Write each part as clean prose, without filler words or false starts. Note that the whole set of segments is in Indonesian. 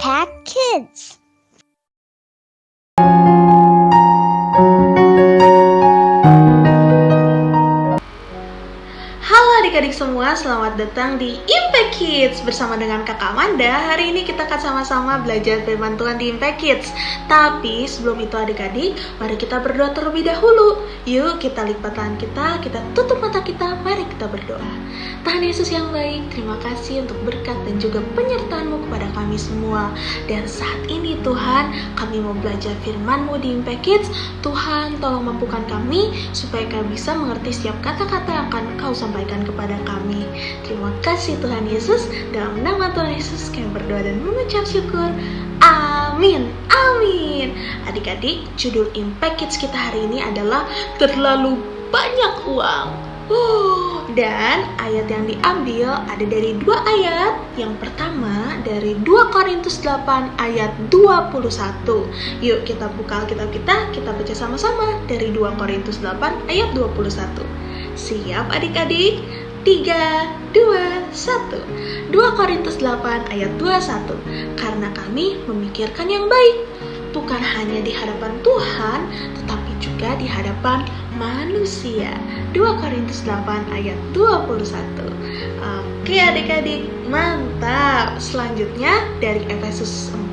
Impact Kids. Halo adik-adik semua, selamat datang di Impact Kids. Bersama dengan Kakak Amanda, hari ini kita akan sama-sama belajar firman Tuhan di Impact Kids. Tapi sebelum itu adik-adik, mari kita berdoa terlebih dahulu. Yuk kita lipat tangan kita tutup mata kita, mari kita berdoa. Tuhan Yesus yang baik, terima kasih untuk berkat dan juga penyertaan-Mu kepada kami semua. Dan saat ini Tuhan, kami mau belajar firman-Mu di Impact Kids. Tuhan tolong mampukan kami supaya kami bisa mengerti setiap kata-kata yang akan Kau sampaikan kepada kami. Terima kasih Tuhan Yesus. Dalam nama Tuhan Yesus kami berdoa dan mengucap syukur. Amin. Amin. Adik-adik, judul Impact Kids kita hari ini adalah terlalu banyak uang. Dan ayat yang diambil ada dari dua ayat. Yang pertama dari 2 Korintus 8 ayat 21. Yuk kita buka Alkitab kita baca sama-sama dari 2 Korintus 8 ayat 21. Siap adik-adik? 3, 2, 1. 2 Korintus 8 ayat 21. Karena kami memikirkan yang baik, bukan hanya di hadapan Tuhan, tetapi juga di hadapan manusia. 2 Korintus 8 ayat 21. Oke adik-adik, mantap. Selanjutnya dari Efesus 4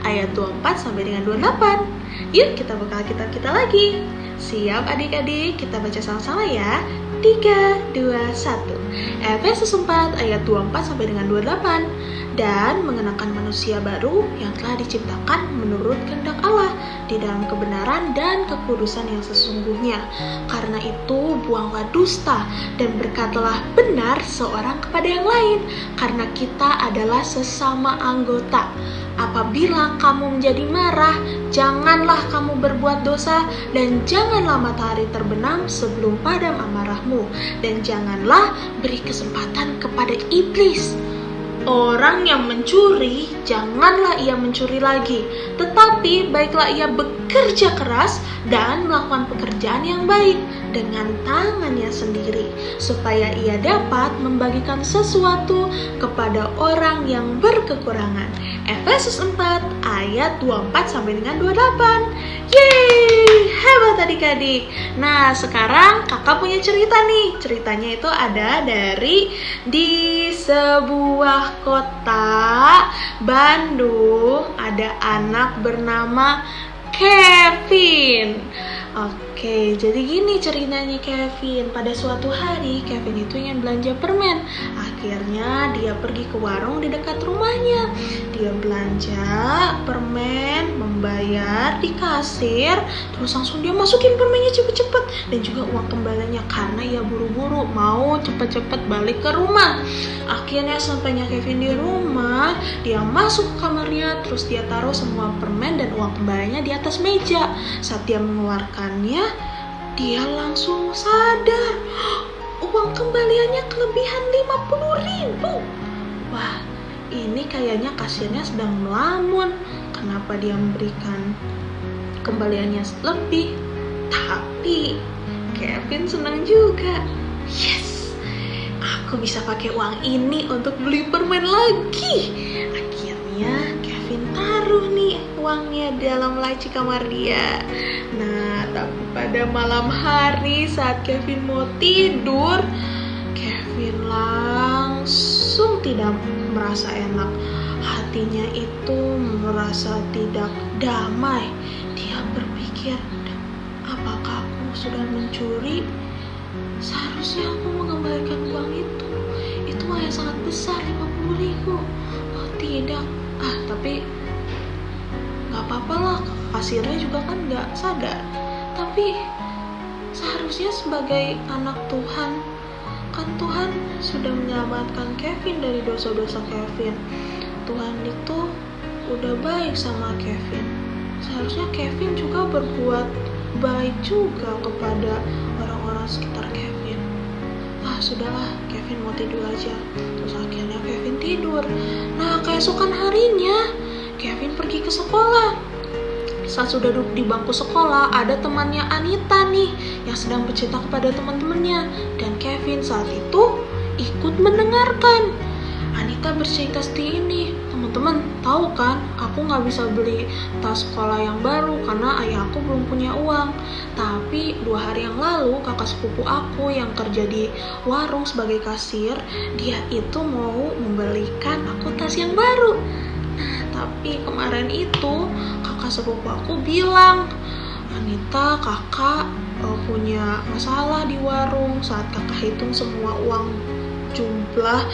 ayat 24 sampai dengan 28. Yuk kita buka Alkitab kita lagi. Siap adik-adik, kita baca sama-sama ya. 3, 2, 1. Efesus 4 ayat 24 sampai dengan 28. Dan mengenakan manusia baru yang telah diciptakan menurut kehendak Allah di dalam kebenaran dan kekudusan yang sesungguhnya. Karena itu buanglah dusta dan berkatalah benar seorang kepada yang lain, karena kita adalah sesama anggota. Apabila kamu menjadi marah, janganlah kamu berbuat dosa, dan janganlah matahari terbenam sebelum padam amarahmu, dan janganlah beri kesempatan kepada iblis. Orang yang mencuri, janganlah ia mencuri lagi, tetapi baiklah ia bekerja keras dan melakukan pekerjaan yang baik dengan tangannya sendiri, supaya ia dapat membagikan sesuatu kepada orang yang berkekurangan. Efesus 4 ayat 24 sampai dengan 28. Yeay, hebat adik-adik. Nah, sekarang kakak punya cerita nih. Ceritanya itu ada dari di sebuah kota Bandung, ada anak bernama Kevin. Oke, jadi gini ceritanya Kevin. Pada suatu hari Kevin itu ingin belanja permen. Akhirnya dia pergi ke warung di dekat rumahnya. Dia belanja permen, membayar di kasir, terus langsung dia masukin permennya cepet-cepet dan juga uang kembaliannya karena ia buru-buru mau cepet-cepet balik ke rumah. Akhirnya sampainya Kevin di rumah, dia masuk ke kamarnya, terus dia taruh semua permen dan uang kembaliannya di atas meja. Saat dia mengeluarkannya, dia langsung sadar uang kembaliannya kelebihan 50.000. Wah, ini kayaknya kasirnya sedang melamun. Kenapa dia memberikan kembaliannya lebih? Tapi Kevin senang juga. Yes, aku bisa pakai uang ini untuk beli permen lagi. Akhirnya Kevin taruh nih uangnya dalam laci kamar dia. Nah, tapi pada malam hari saat Kevin mau tidur, Kevin langsung tidak merasa enak. Hatinya itu merasa tidak damai. Dia berpikir, apakah aku sudah mencuri? Seharusnya aku mengembalikan uang itu. Itu uang yang sangat besar, 50.000. Oh tidak. Tapi gak apa-apa lah, kasirnya juga kan gak sadar. Tapi seharusnya sebagai anak Tuhan, kan Tuhan sudah menyelamatkan Kevin dari dosa-dosa Kevin. Tuhan itu udah baik sama Kevin. Seharusnya Kevin juga berbuat baik juga kepada orang-orang sekitar Kevin. Sudahlah, Kevin mau tidur aja. Terus akhirnya Kevin tidur. Nah, keesokan harinya Kevin pergi ke sekolah. Saat sudah duduk di bangku sekolah, ada temannya Anita nih yang sedang bercerita kepada teman-temannya. Dan Kevin saat itu ikut mendengarkan. Anita bercerita seperti ini. Teman-teman tahu kan, aku nggak bisa beli tas sekolah yang baru karena ayah aku belum punya uang. Tapi 2 hari yang lalu kakak sepupu aku yang kerja di warung sebagai kasir, dia itu mau membelikan aku tas yang baru. Nah, tapi kemarin itu kakak sepupu aku bilang, Anita, kakak punya masalah di warung. Saat kakak hitung semua uang jumlah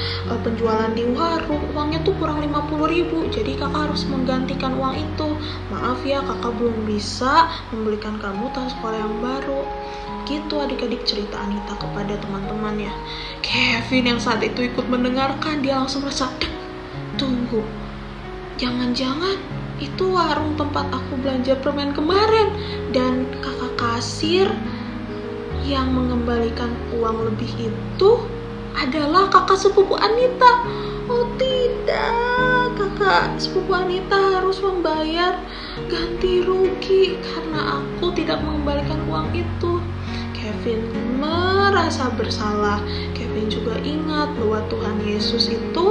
penjualan di warung, uangnya tuh kurang 50.000. Jadi kakak harus menggantikan uang itu. Maaf ya, kakak belum bisa membelikan kamu tas sekolah yang baru. Gitu adik-adik cerita Anita kepada teman-temannya. Kevin yang saat itu ikut mendengarkan, dia langsung merasa, tunggu, jangan-jangan itu warung tempat aku belanja permen kemarin, dan kakak kasir yang mengembalikan uang lebih itu adalah kakak sepupu Anita. Oh tidak, kakak sepupu Anita harus membayar ganti rugi karena aku tidak mengembalikan uang itu. Kevin merasa bersalah. Kevin juga ingat bahwa Tuhan Yesus itu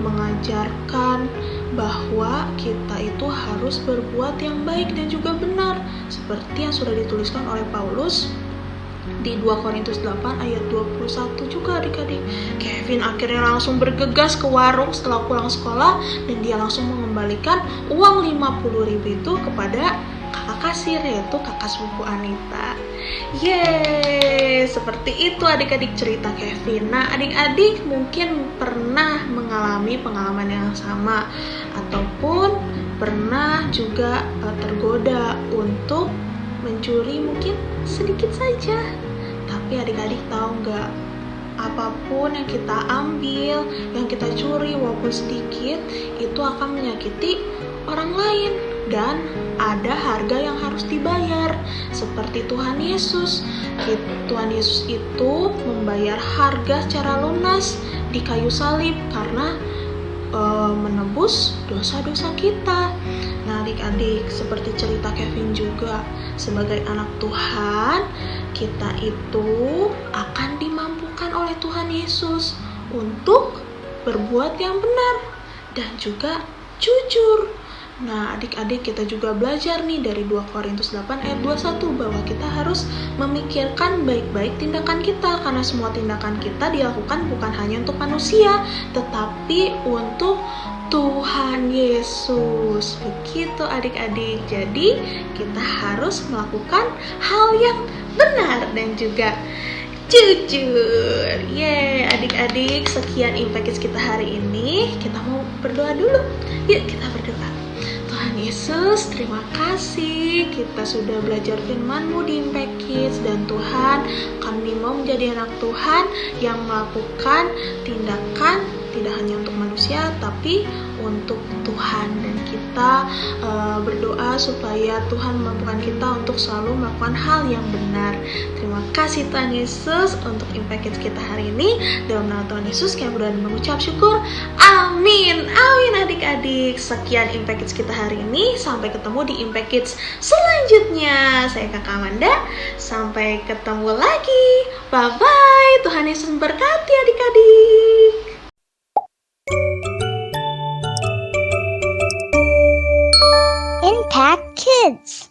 mengajarkan bahwa kita itu harus berbuat yang baik dan juga benar, seperti yang sudah dituliskan oleh Paulus di 2 Korintus 8 ayat 21 juga adik-adik. Kevin akhirnya langsung bergegas ke warung setelah pulang sekolah dan dia langsung mengembalikan uang 50.000 itu kepada kakak kasir, yaitu kakak sepupu Anita. Yeay, seperti itu adik-adik cerita Kevin. Nah, adik-adik mungkin pernah mengalami pengalaman yang sama ataupun pernah juga tergoda untuk mencuri mungkin sedikit saja. Tapi adik-adik tahu nggak, apapun yang kita ambil, yang kita curi walaupun sedikit, itu akan menyakiti orang lain dan ada harga yang harus dibayar. Seperti Tuhan Yesus. Tuhan Yesus itu membayar harga secara lunas di kayu salib karena menebus dosa-dosa kita. Nah adik-adik, seperti cerita Kevin juga, sebagai anak Tuhan, kita itu akan dimampukan oleh Tuhan Yesus untuk berbuat yang benar dan juga jujur. Nah adik-adik, kita juga belajar nih dari 2 Korintus 8 ayat 21 bahwa kita harus memikirkan baik-baik tindakan kita, karena semua tindakan kita dilakukan bukan hanya untuk manusia tetapi untuk Tuhan Yesus. Begitu adik-adik. Jadi kita harus melakukan hal yang benar dan juga jujur. Yeay adik-adik, sekian Impact Kids kita hari ini. Kita mau berdoa dulu. Yuk kita berdoa. Tuhan Yesus, terima kasih kita sudah belajar firman-Mu di Impact Kids. Dan Tuhan, kami mau menjadi anak Tuhan yang melakukan tindakan tidak hanya untuk manusia tapi untuk Tuhan. Dan kita berdoa supaya Tuhan memampukan kita untuk selalu melakukan hal yang benar. Terima kasih Tuhan Yesus untuk Impact Kids kita hari ini. Dalam nama Tuhan Yesus kami berdoa dan mengucap syukur. Amin. Amin adik-adik. Sekian Impact Kids kita hari ini. Sampai ketemu di Impact Kids selanjutnya. Saya Kakak Amanda. Sampai ketemu lagi. Bye-bye. Tuhan Yesus memberkati adik-adik. Impact Kids.